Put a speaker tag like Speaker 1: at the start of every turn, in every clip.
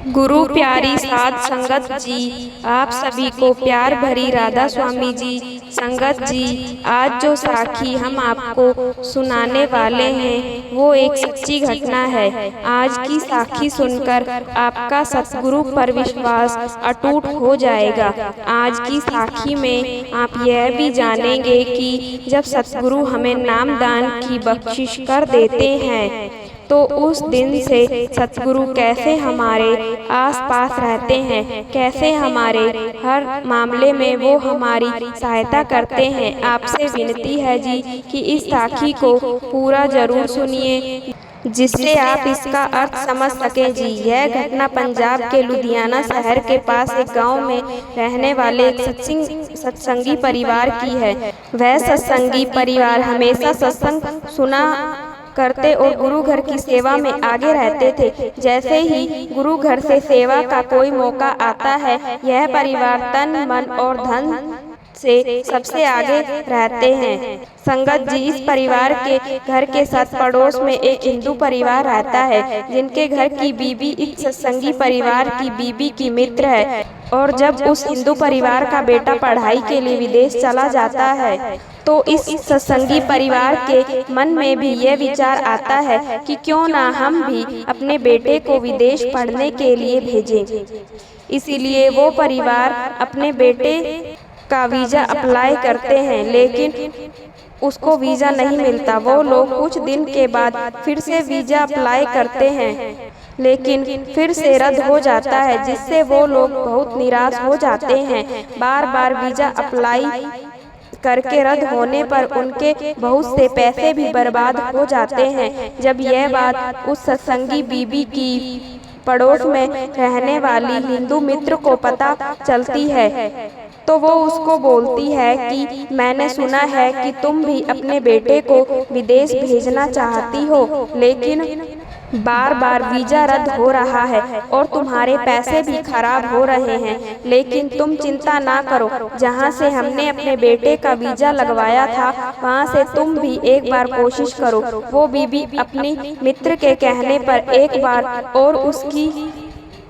Speaker 1: गुरु प्यारी साध संगत जी, आप सभी को प्यार भरी राधा स्वामी जी संगत जी। आज जो साखी हम आपको सुनाने वाले हैं वो एक सच्ची घटना है। आज की साखी सुनकर आपका सतगुरु पर विश्वास अटूट हो जाएगा। आज की साखी में आप यह भी जानेंगे कि जब सतगुरु हमें नाम दान की बख्शिश कर देते हैं तो उस दिन से सतगुरु कैसे हमारे आसपास रहते हैं, कैसे हमारे हर मामले में वो हमारी सहायता करते हैं। आपसे विनती है जी कि इस साखी को पूरा जरूर सुनिए जिससे आप इसका अर्थ समझ सकें जी। यह घटना पंजाब के लुधियाना शहर के पास एक गांव में रहने वाले एक सत्संगी परिवार की है। वह सत्संगी परिवार हमेशा सत्संग सुना करते और गुरु घर की सेवा में आगे रहते थे। जैसे ही गुरु घर से सेवा का कोई मौका आता है, यह परिवार तन मन और धन से सबसे आगे रहते हैं। संगत जी, इस परिवार के घर के साथ पड़ोस में एक हिंदू परिवार रहता है जिनके घर की बीबी इस सत्संगी परिवार की बीबी की मित्र है। और जब उस हिंदू परिवार का बेटा पढ़ाई के लिए विदेश चला जाता है तो इस सत्संगी परिवार के मन में भी यह विचार आता है कि क्यों ना हम भी अपने बेटे को विदेश पढ़ने के लिए भेजें। इसीलिए वो परिवार अपने बेटे का वीज़ा अप्लाई करते हैं, लेकिन उसको वीज़ा नहीं मिलता। वो लोग कुछ दिन के बाद फिर से वीज़ा अप्लाई करते हैं, लेकिन फिर से रद्द हो जाता है, जिससे वो लोग बहुत निराश हो जाते हैं। बार बार वीज़ा अप्लाई करके रद्द होने पर उनके बहुत से पैसे भी बर्बाद हो जाते हैं। जब यह बात उस सत्संगी बीबी की पड़ोस में रहने वाली हिंदू मित्र को पता चलती है तो वो उसको बोलती है कि मैंने सुना है कि तुम भी अपने बेटे को विदेश भेजना चाहती हो, लेकिन बार बार वीज़ा रद्द हो रहा है और तुम्हारे पैसे भी खराब हो रहे हैं। लेकिन तुम चिंता ना करो, जहाँ से हमने अपने बेटे का वीज़ा लगवाया था वहाँ से तुम भी एक बार कोशिश करो। वो बीबी अपनी मित्र के कहने पर एक बार और उसकी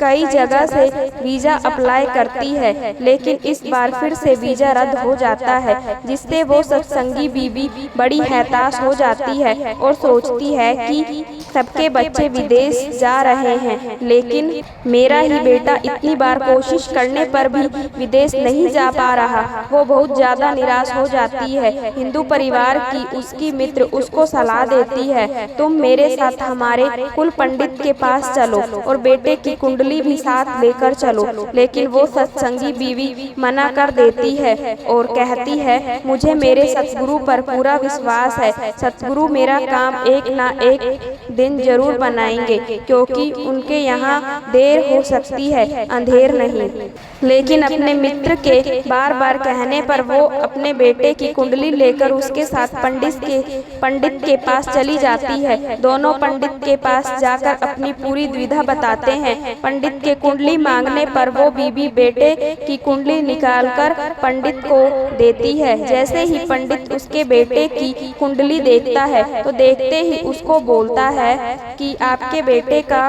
Speaker 1: कई जगह से वीज़ा अप्लाई करती है, लेकिन इस बार फिर से वीज़ा रद्द हो जाता है, जिससे वो सत्संगी बीबी बड़ी हताश हो जाती है और सोचती है कि सबके बच्चे विदेश जा रहे हैं, लेकिन मेरा ही बेटा इतनी बार कोशिश करने पर भी विदेश नहीं जा पा रहा। वो बहुत ज़्यादा निराश हो जाती है। हिंदू परिवार की उसकी मित्र उसको सलाह देती है, तुम मेरे साथ हमारे कुल पंडित के पास चलो और बेटे की कुंडली भी साथ लेकर चलो। लेकिन वो सत्संगी बीवी मना कर देती है और कहती है, मुझे मेरे सतगुरु पर पूरा विश्वास है। सतगुरु मेरा काम एक ना एक दिन जरूर बनाएंगे, क्योंकि उनके यहाँ देर हो सकती है, अंधेर नहीं। लेकिन अपने मित्र के बार बार कहने पर वो अपने बेटे की कुंडली लेकर उसके साथ पंडित के पास चली जाती है। दोनों पंडित के पास जाकर अपनी पूरी द्विधा बताते हैं। पंडित के कुंडली मांगने पर वो बीबी बेटे की कुंडली निकालकर पंडित को देती है। जैसे ही पंडित उसके बेटे की कुंडली देखता है तो देखते ही उसको बोलता है कि आपके बेटे का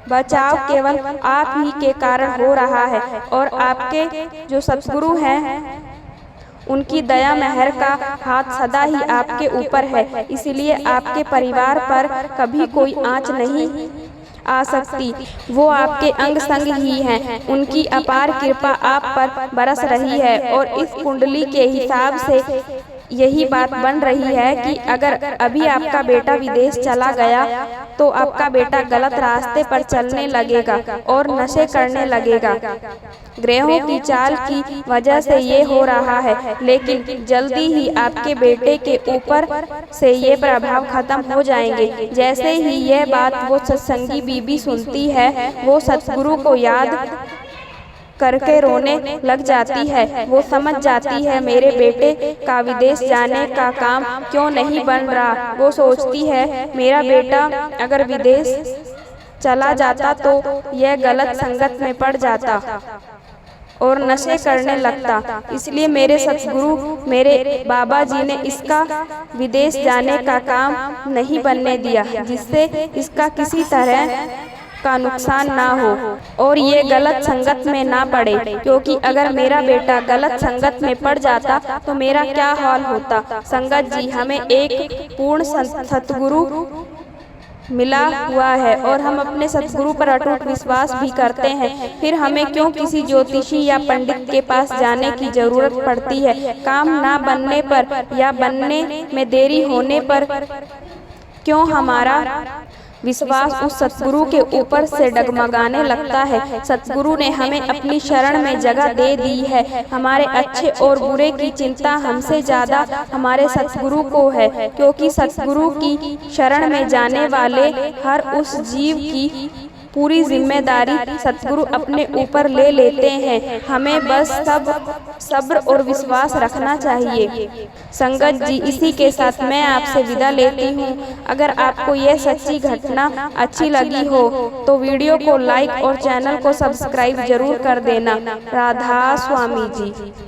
Speaker 1: बचाव केवल आप ही के कारण हो रहा है और आपके जो सतगुरु हैं उनकी दया मेहर का हाथ सदा ही आपके ऊपर है, इसलिए आपके परिवार पर कभी कोई आँच नहीं आ सकती। वो आपके अंग संग ही हैं। उनकी अपार कृपा आप पर बरस रही है और इस कुंडली के हिसाब से यही बात बन रही है कि अगर अभी आपका बेटा विदेश चला गया तो आपका बेटा गलत रास्ते पर चलने लगेगा और नशे करने लगेगा। ग्रहों की चाल की वजह से ये हो रहा है, लेकिन जल्दी ही आपके बेटे के ऊपर से ये प्रभाव खत्म हो जाएंगे। जैसे ही यह बात वो सत्संगी बीबी सुनती है, वो सतगुरु को याद करके रोने लग जाती है। वो समझ जाती है मेरे बेटे का विदेश जाने का काम क्यों नहीं बन रहा। वो सोचती है मेरा बेटा अगर विदेश चला जाता तो यह गलत संगत में पड़ जाता और नशे करने लगता, इसलिए मेरे सतगुरु मेरे बाबा जी ने इसका विदेश जाने का काम नहीं बनने दिया, जिससे इसका किसी तरह का नुकसान ना हो और ये गलत संगत में ना पड़े, क्योंकि अगर मेरा बेटा गलत संगत में पड़ जाता तो मेरा क्या हाल होता। संगत जी, हमें एक पूर्ण सतगुरु मिला हुआ है और हम अपने सतगुरु पर अटूट विश्वास भी करते हैं। फिर हमें क्यों किसी ज्योतिषी या पंडित के पास जाने की जरूरत पड़ती है। काम ना बनने पर या बनने में देरी होने पर क्यों हमारा विश्वास उस सतगुरु के ऊपर से डगमगाने लगता है। सतगुरु ने हमें अपनी शरण में जगह दे दी है। हमारे अच्छे और बुरे की चिंता हमसे ज्यादा हमारे सतगुरु को है, क्योंकि सतगुरु की शरण में जाने वाले हर उस जीव की पूरी जिम्मेदारी सतगुरु अपने ऊपर ले लेते हैं। हमें बस सब्र और विश्वास रखना चाहिए। संगत जी, इसी के साथ मैं आपसे विदा लेती हूँ। अगर आपको यह सच्ची घटना अच्छी लगी हो तो वीडियो को लाइक और चैनल को सब्सक्राइब जरूर कर देना। राधा स्वामी जी।